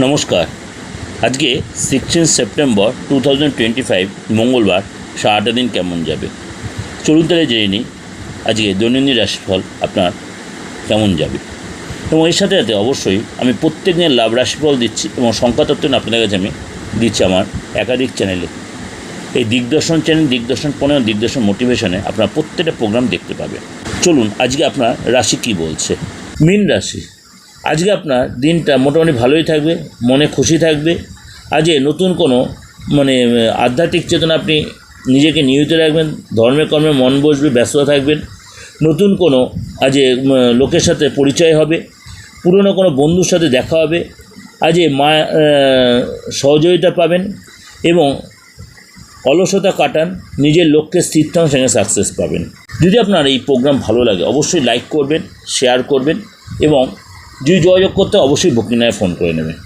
নমস্কার। আজকে 16 সেপ্টেম্বর 2025 মঙ্গলবার। সারাটা দিন কেমন যাবে চলুন তাহলে জেনে নিই আজকে দৈনন্দিন রাশিফল আপনার কেমন যাবে। এবং এর সাথে সাথে অবশ্যই আমি প্রত্যেক দিন লাভ রাশিফল দিচ্ছি এবং সংখ্যাতত্ত্ব আপনাদের কাছে আমি দিচ্ছি আমার একাধিক চ্যানেলে। এই দিগদর্শন চ্যানেল, দিগদর্শন পনেরো, দিগদর্শন মোটিভেশনে আপনার প্রত্যেকটা প্রোগ্রাম দেখতে পাবেন। চলুন আজকে আপনার রাশি কী বলছে। মীন রাশি, আজকে আপনার দিনটা মোটামুটি ভালোই থাকবে, মনে খুশি থাকবে। আজ নতুন কোনো আধ্যাত্মিক চেতনা আপনি নিজেকে নিয়োজিত রাখবেন, ধর্মে কর্মে মন বসবে, ব্যস্ত থাকবেন। নতুন কোনো আজ লোকের সাথে পরিচয় হবে, পুরনো কোনো বন্ধুর সাথে দেখা হবে। আজ সহযোগিতা পাবেন এবং অলসতা কাটান, নিজের লক্ষ্যে স্থির থাকুন, সেখানে সাকসেস পাবেন। যদি আপনার এই প্রোগ্রাম ভালো লাগে অবশ্যই লাইক করবেন, শেয়ার করবেন এবং যদি যোগাযোগ করতে অবশ্যই বুকিং নামে ফোন করে নেবেন।